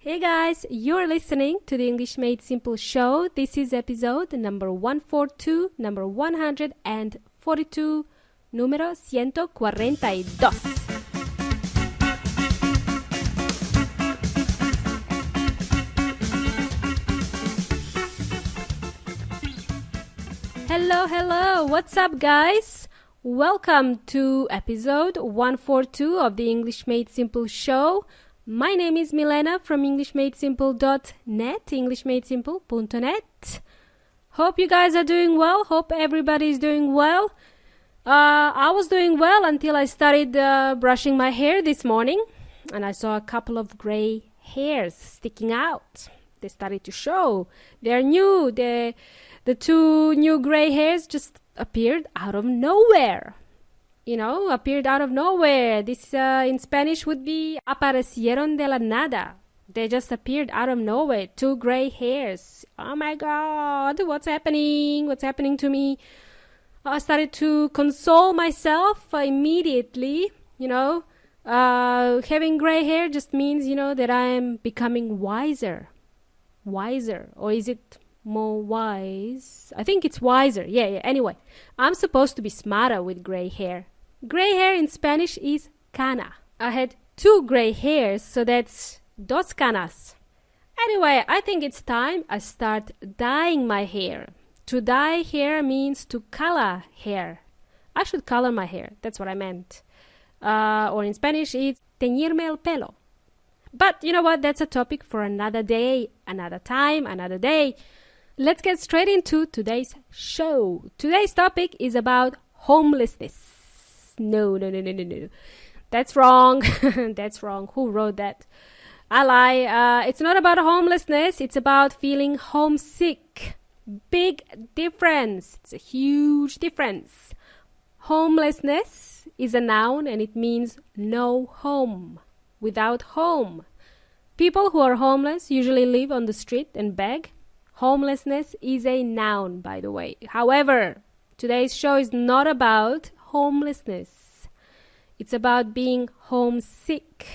Hey guys, you're listening to the English Made Simple show. This is episode number 142, number 142, número 142. Hello, what's up guys? Welcome to episode 142 of the English Made Simple show. My name is Milena from EnglishMadeSimple.net, EnglishMadeSimple.net. Hope you guys are doing well. Hope everybody is doing well. I was doing well until I started brushing my hair this morning, and I saw a couple of gray hairs sticking out. They started to show. They're new. The two new gray hairs just appeared out of nowhere. Appeared out of nowhere. This in Spanish would be aparecieron de la nada. They just appeared out of nowhere. Two gray hairs. Oh my God, what's happening? What's happening to me? I started to console myself immediately. Having gray hair just means, that I am becoming wiser. Wiser. Or is it more wise? I think it's wiser. Yeah. Anyway, I'm supposed to be smarter with gray hair. Gray hair in Spanish is cana. I had two gray hairs, so that's dos canas. Anyway, I think it's time I start dyeing my hair. To dye hair means to color hair. I should color my hair. That's what I meant. Or in Spanish, it's teñirme el pelo. But you know what? That's a topic for another day, another time, another day. Let's get straight into today's show. Today's topic is about homelessness. No. That's wrong. That's wrong. Who wrote that? I lie. It's not about homelessness. It's about feeling homesick. Big difference. It's a huge difference. Homelessness is a noun and it means no home. Without home. People who are homeless usually live on the street and beg. Homelessness is a noun, by the way. However, today's show is not about homelessness. It's about being homesick.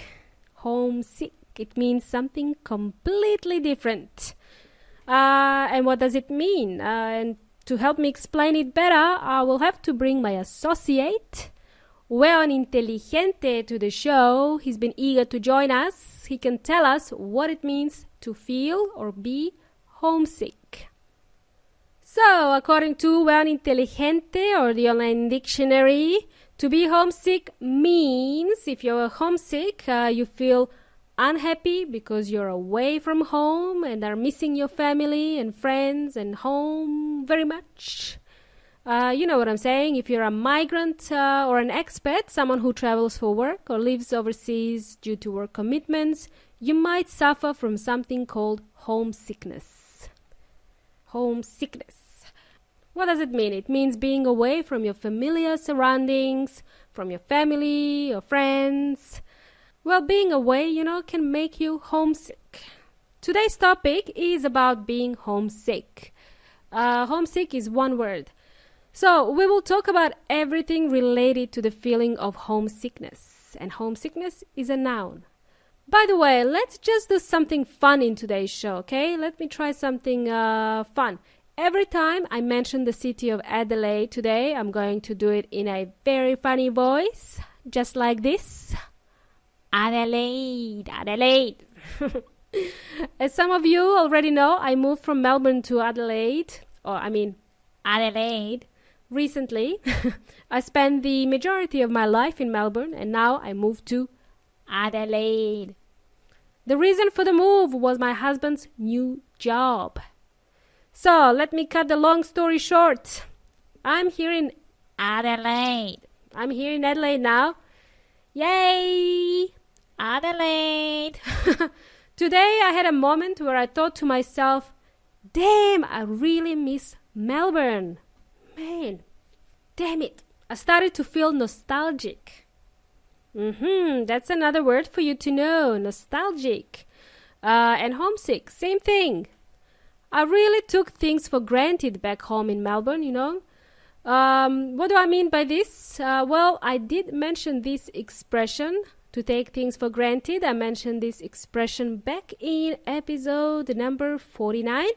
Homesick. It means something completely different. And what does it mean? And to help me explain it better, I will have to bring my associate, Weon Inteligente, to the show. He's been eager to join us. He can tell us what it means to feel or be homesick. So, according to Weon Inteligente or the online dictionary, to be homesick means if you're homesick, you feel unhappy because you're away from home and are missing your family and friends and home very much. You know what I'm saying? If you're a migrant or an expat, someone who travels for work or lives overseas due to work commitments, you might suffer from something called homesickness. Homesickness. What does it mean? It means being away from your familiar surroundings, from your family or friends. Well, being away, can make you homesick. Today's topic is about being homesick. Homesick is one word. So we will talk about everything related to the feeling of homesickness. And homesickness is a noun. By the way, let's just do something fun in today's show, okay? Let me try something fun. Every time I mention the city of Adelaide today, I'm going to do it in a very funny voice, just like this. Adelaide, Adelaide. As some of you already know, I moved from Melbourne to Adelaide, Adelaide, recently. I spent the majority of my life in Melbourne, and now I moved to Adelaide. The reason for the move was my husband's new job. So, let me cut the long story short. I'm here in Adelaide. I'm here in Adelaide now. Yay! Adelaide! Today I had a moment where I thought to myself, damn, I really miss Melbourne. Man, damn it. I started to feel nostalgic. That's another word for you to know, nostalgic. And homesick, same thing. I really took things for granted back home in Melbourne, What do I mean by this? Well, I did mention this expression, To take things for granted. I mentioned this expression back in episode number 49,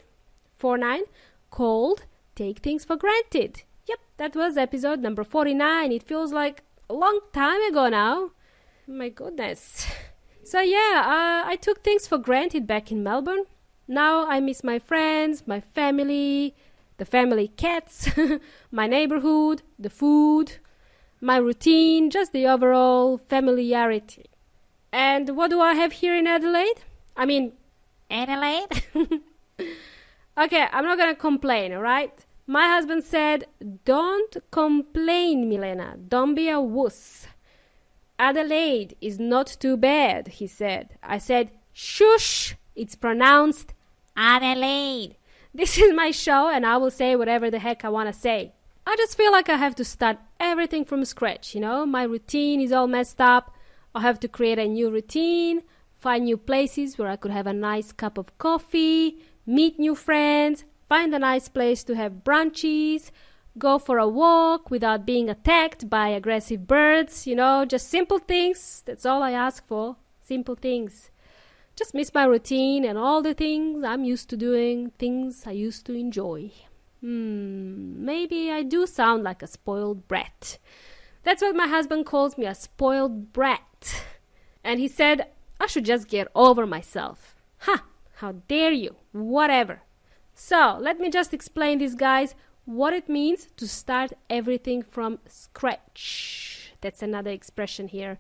called Take Things for Granted. Yep, that was episode number 49. It feels like a long time ago now. My goodness. So yeah, I took things for granted back in Melbourne. Now I miss my friends, my family, the family cats, my neighborhood, the food, my routine, just the overall familiarity. And what do I have here in Adelaide? Adelaide? Okay, I'm not gonna complain, alright? My husband said, don't complain, Milena. Don't be a wuss. Adelaide is not too bad, he said. I said, shush, it's pronounced Adelaide. This is my show and I will say whatever the heck I want to say. I just feel like I have to start everything from scratch, My routine is all messed up. I have to create a new routine, find new places where I could have a nice cup of coffee, meet new friends, find a nice place to have brunchies, go for a walk without being attacked by aggressive birds, just simple things. That's all I ask for, simple things. Just miss my routine and all the things I'm used to doing, things I used to enjoy. Maybe I do sound like a spoiled brat. That's what my husband calls me, a spoiled brat. And he said, I should just get over myself. Ha! How dare you? Whatever. So, let me just explain this, guys, what it means to start everything from scratch. That's another expression here.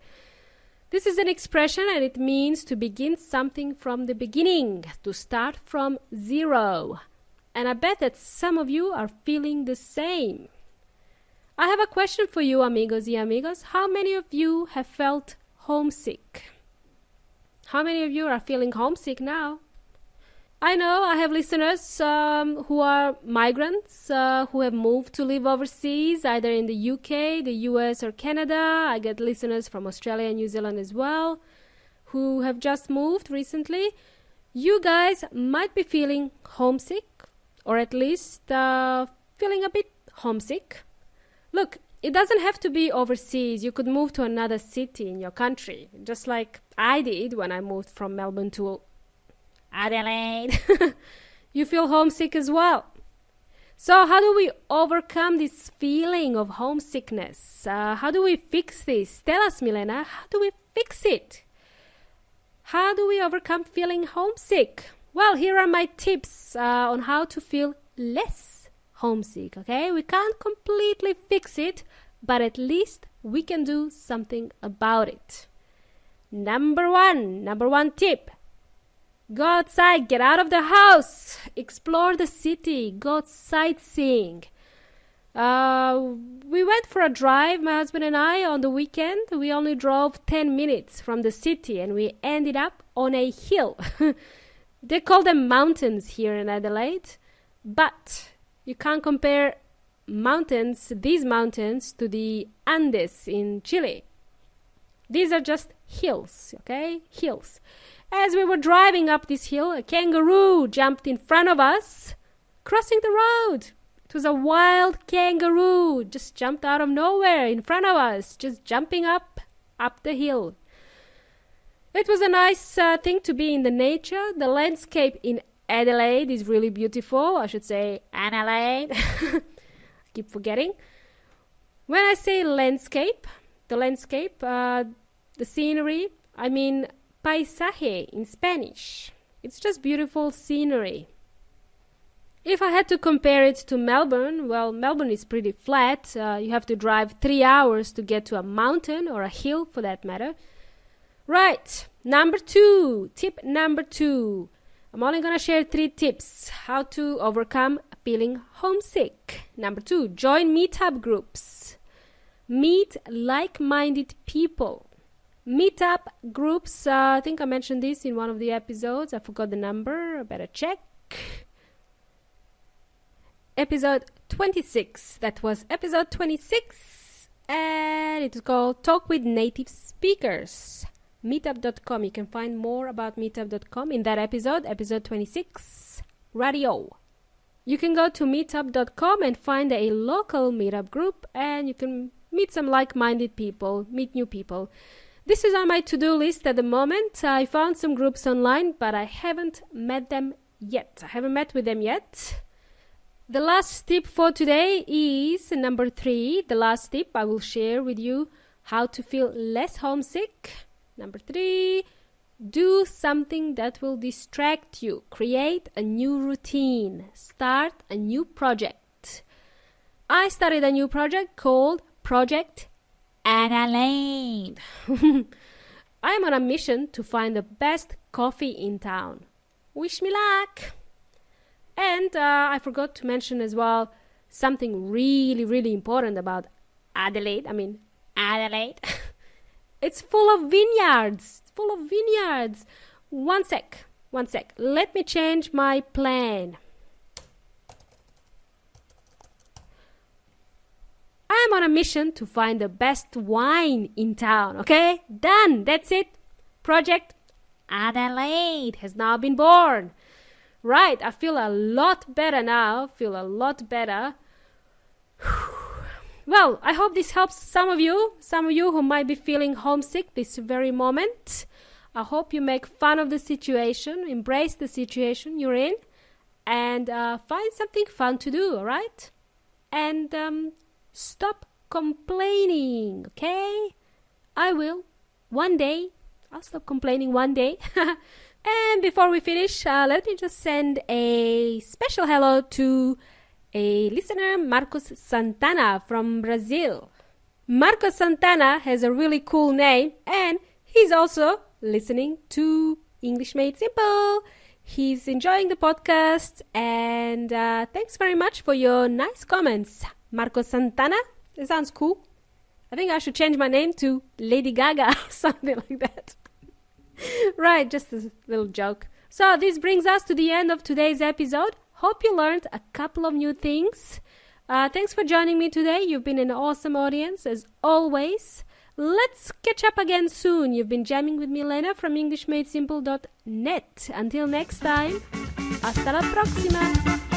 This is an expression and it means to begin something from the beginning, to start from zero. And I bet that some of you are feeling the same. I have a question for you, amigos y amigos. How many of you have felt homesick? How many of you are feeling homesick now? I know I have listeners who are migrants, who have moved to live overseas, either in the UK, the US or Canada. I get listeners from Australia and New Zealand as well, who have just moved recently. You guys might be feeling homesick, or at least feeling a bit homesick. Look, it doesn't have to be overseas. You could move to another city in your country, just like I did when I moved from Melbourne to Adelaide. You feel homesick as well. So how do we overcome this feeling of homesickness? How do we fix this? Tell us, Milena, how do we fix it? How do we overcome feeling homesick? Well, here are my tips on how to feel less homesick, okay? We can't completely fix it, but at least we can do something about it. Number one tip. Go outside, get out of the house, explore the city, go sightseeing. We went for a drive, my husband and I, on the weekend. We only drove 10 minutes from the city and we ended up on a hill. They call them mountains here in Adelaide, but you can't compare these mountains, to the Andes in Chile. These are just hills, okay? Hills. As we were driving up this hill, a kangaroo jumped in front of us, crossing the road. It was a wild kangaroo, just jumped out of nowhere in front of us, just jumping up the hill. It was a nice thing to be in the nature. The landscape in Adelaide is really beautiful. I should say Adelaide. I keep forgetting. When I say landscape, the scenery, I mean paisaje in Spanish. It's just beautiful scenery. If I had to compare it to Melbourne, well, Melbourne is pretty flat. You have to drive 3 hours to get to a mountain or a hill for that matter. Right, tip number 2. I'm only going to share 3 tips how to overcome feeling homesick. Number 2, join meetup groups. Meet like-minded people. Meetup groups, I think I mentioned this in one of the episodes. I forgot the number, I better check. Episode 26. That was episode 26. And it's called Talk with Native Speakers. Meetup.com. You can find more about meetup.com in that episode 26, radio. You can go to meetup.com and find a local meetup group, and you can meet some like-minded people, meet new people. This is on my to-do list at the moment. I found some groups online, but I haven't met them yet. I haven't met with them yet. The last tip for today is number 3. The last tip I will share with you how to feel less homesick. Number 3, do something that will distract you. Create a new routine. Start a new project. I started a new project called Project Adelaide. I am on a mission to find the best coffee in town. Wish me luck! And I forgot to mention as well something really, really important about Adelaide. Adelaide. It's full of vineyards. One sec. Let me change my plan. I'm on a mission to find the best wine in town, okay? Done. That's it. Project Adelaide has now been born. Right, I feel a lot better now. Well, I hope this helps some of you who might be feeling homesick this very moment. I hope you make fun of the situation, embrace the situation you're in, and find something fun to do, all right? And stop complaining, okay? I will. One day. I'll stop complaining one day. And before we finish, let me just send a special hello to a listener, Marcos Santana from Brazil. Marcos Santana has a really cool name, and he's also listening to English Made Simple. He's enjoying the podcast, and thanks very much for your nice comments, Marcos Santana. It sounds cool. I think I should change my name to Lady Gaga or something like that. Right, just a little joke. So this brings us to the end of today's episode. Hope you learned a couple of new things. Thanks for joining me today. You've been an awesome audience, as always. Let's catch up again soon. You've been jamming with me, Elena, from EnglishMadeSimple.net. Until next time, hasta la próxima.